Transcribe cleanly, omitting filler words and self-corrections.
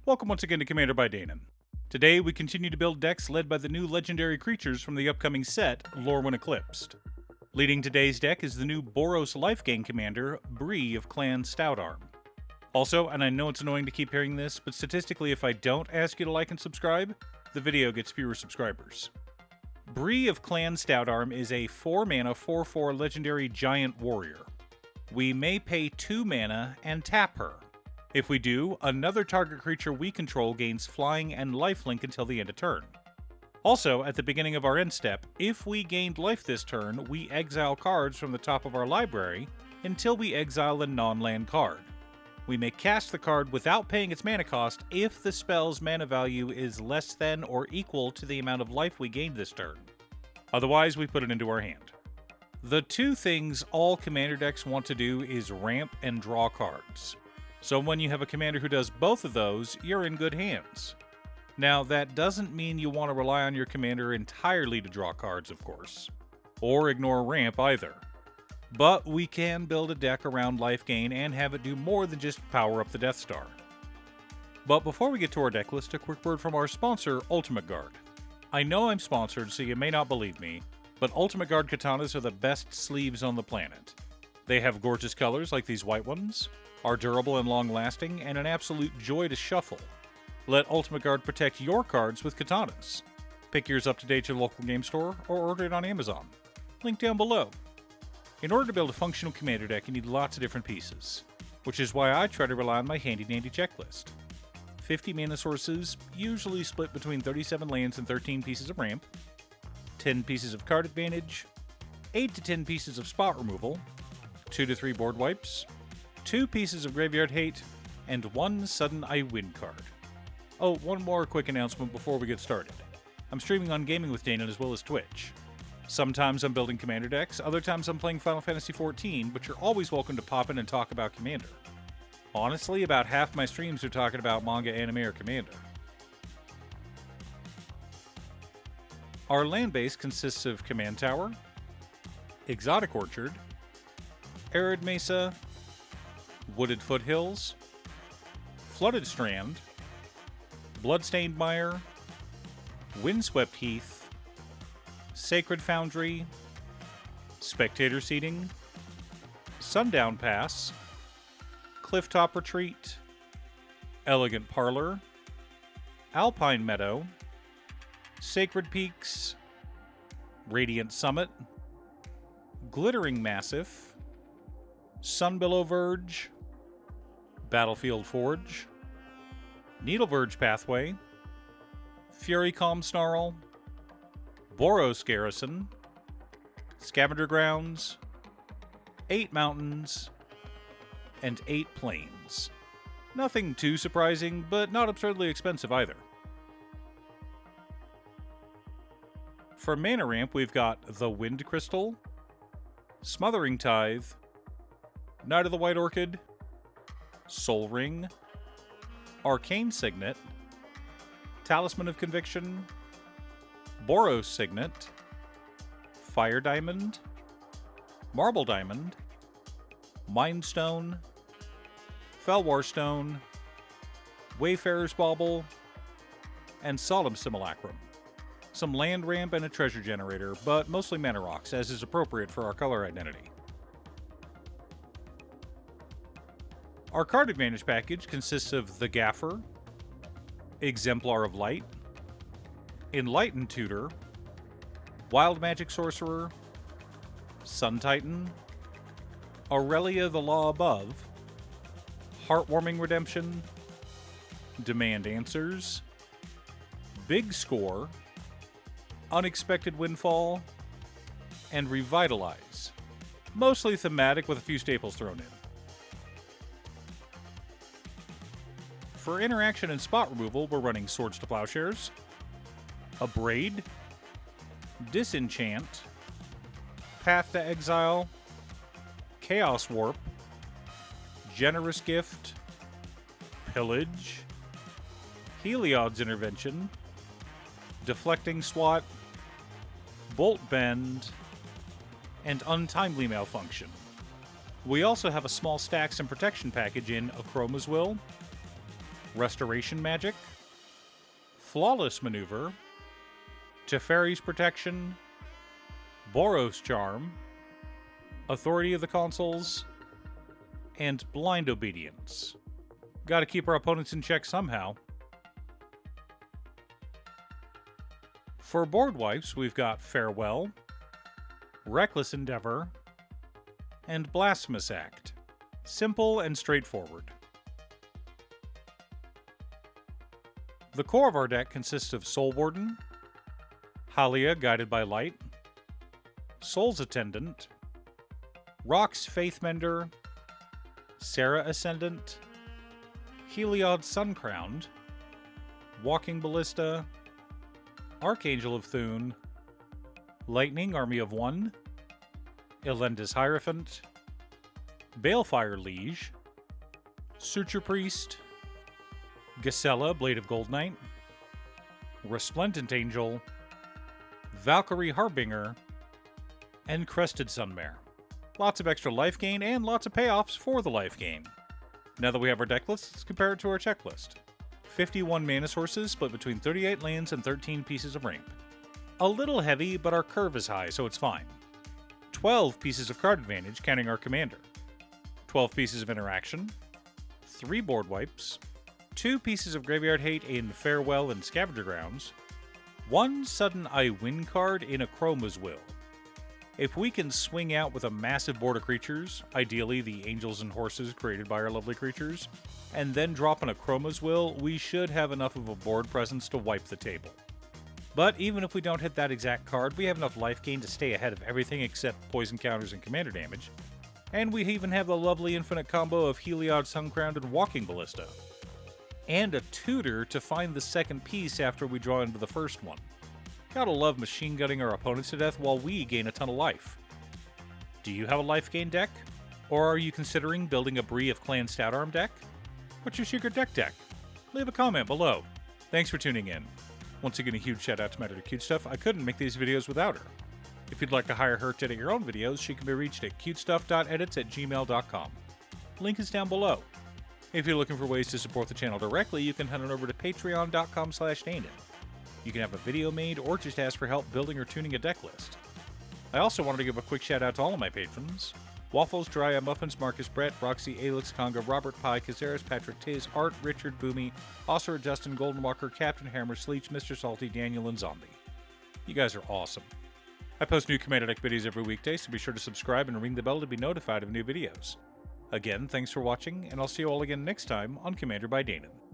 Welcome once again to Commander by Danon. Today we continue to build decks led by the new legendary creatures from the upcoming set, Lorwyn Eclipsed. Leading today's deck is the new Boros Lifegain commander, Bree of Clan Stoutarn. Also, and I know it's annoying to keep hearing this, but statistically if I don't ask you to like and subscribe, the video gets fewer subscribers. Bree of Clan Stoutarn is a 4-mana 4/4 legendary giant warrior. We may pay 2 mana and tap her. If we do, another target creature we control gains flying and lifelink until the end of turn. Also, at the beginning of our end step, if we gained life this turn, we exile cards from the top of our library until we exile a non-land card. We may cast the card without paying its mana cost if the spell's mana value is less than or equal to the amount of life we gained this turn. Otherwise, we put it into our hand. The two things all commander decks want to do is ramp and draw cards. So when you have a commander who does both of those, you're in good hands. Now, that doesn't mean you want to rely on your commander entirely to draw cards, of course. Or ignore ramp either. But we can build a deck around Lifegain and have it do more than just power up the Death Star. But before we get to our deck list, a quick word from our sponsor, Ultimate Guard. I know I'm sponsored, so you may not believe me, but Ultimate Guard katanas are the best sleeves on the planet. They have gorgeous colors like these white ones, are durable and long-lasting, and an absolute joy to shuffle. Let Ultimate Guard protect your cards with katanas. Pick yours up today at your local game store or order it on Amazon. Link down below. In order to build a functional commander deck, you need lots of different pieces, which is why I try to rely on my handy-dandy checklist. 50 mana sources, usually split between 37 lands and 13 pieces of ramp, 10 pieces of card advantage, 8 to 10 pieces of spot removal, 2 to 3 board wipes, 2 pieces of graveyard hate, and 1 sudden I win card. Oh, one more quick announcement before we get started. I'm streaming on Gaming with Danon as well as Twitch. Sometimes I'm building commander decks, other times I'm playing Final Fantasy XIV, but you're always welcome to pop in and talk about Commander. Honestly, about half my streams are talking about manga, anime, or Commander. Our land base consists of Command Tower, Exotic Orchard, Arid Mesa, Wooded Foothills, Flooded Strand, Bloodstained Mire, Windswept Heath, Sacred Foundry, Spectator Seating, Sundown Pass, Clifftop Retreat, Elegant Parlor, Alpine Meadow, Sacred Peaks, Radiant Summit, Glittering Massif, Sunbillow Verge, Battlefield Forge, Needle Verge Pathway, Fury Calm Snarl, Boros Garrison, Scavenger Grounds, 8 Mountains, and 8 Plains. Nothing too surprising, but not absurdly expensive either. For mana ramp, we've got the Wind Crystal, Smothering Tithe, Knight of the White Orchid, Soul Ring, Arcane Signet, Talisman of Conviction, Boros Signet, Fire Diamond, Marble Diamond, Mindstone, Felwar Stone, Wayfarer's Bauble, and Solemn Simulacrum. Some land ramp and a treasure generator, but mostly mana rocks, as is appropriate for our color identity. Our card advantage package consists of the Gaffer, Exemplar of Light, Enlightened Tutor, Wild Magic Sorcerer, Sun Titan, Aurelia the Law Above, Heartwarming Redemption, Demand Answers, Big Score, Unexpected Windfall, and Revitalize. Mostly thematic with a few staples thrown in. For interaction and spot removal, we're running Swords to Plowshares, Abrade, Disenchant, Path to Exile, Chaos Warp, Generous Gift, Pillage, Heliod's Intervention, Deflecting Swat, Bolt Bend, and Untimely Restoration Magic, Flawless Maneuver, Teferi's Protection, Boros Charm, Authority of the Consuls, and Blind Obedience. Gotta keep our opponents in check somehow. For board wipes, we've got Farewell, Reckless Endeavor, and Blasphemous Act. Simple and straightforward. The core of our deck consists of Soul Warden, Halia Guided by Light, Soul's Attendant, Rock's Faithmender, Sarah Ascendant, Heliod Suncrowned, Walking Ballista, Archangel of Thune, Lightning Army of One, Elendis Hierophant, Balefire Liege, Suture Priest, Gisela Blade of Gold Knight, Resplendent Angel, Valkyrie Harbinger, and Crested Sunmare. Lots of extra life gain and lots of payoffs for the life gain. Now that we have our deck list, let's compare it to our checklist. 51 mana sources split between 38 lands and 13 pieces of ramp. A little heavy, but our curve is high, so it's fine. 12 pieces of card advantage, counting our commander. 12 pieces of interaction. 3 board wipes. 2 pieces of graveyard hate in Farewell and Scavenger Grounds. 1 sudden I win card in Akroma's Will. If we can swing out with a massive board of creatures, ideally the angels and horses created by our lovely creatures, and then drop an Akroma's Will, we should have enough of a board presence to wipe the table. But even if we don't hit that exact card, we have enough life gain to stay ahead of everything except poison counters and commander damage, and we even have the lovely infinite combo of Heliod Suncrowned and Walking Ballista. And a tutor to find the second piece after we draw into the first one. Gotta love machine gunning our opponents to death while we gain a ton of life. Do you have a life gain deck? Or are you considering building a Bree of Clan Stoutarn deck? What's your secret deck? Leave a comment below. Thanks for tuning in. Once again, a huge shout out to my editor Cutestuff. I couldn't make these videos without her. If you'd like to hire her to edit your own videos, she can be reached at cutestuff.edits@gmail.com. Link is down below. If you're looking for ways to support the channel directly, you can head on over to patreon.com/Danon. You can have a video made or just ask for help building or tuning a deck list. I also wanted to give a quick shout out to all of my patrons. Waffles, Dry Muffins, Marcus Brett, Roxy, Alix, Conga, Robert Pye, Cazares, Patrick Tiz, Art, Richard, Boomy, Osser, Dustin, Goldenwalker, Captain Hammer, Sleech, Mr. Salty, Daniel, and Zombie. You guys are awesome. I post new Commander Deck videos every weekday, so be sure to subscribe and ring the bell to be notified of new videos. Again, thanks for watching, and I'll see you all again next time on Commander by Danon.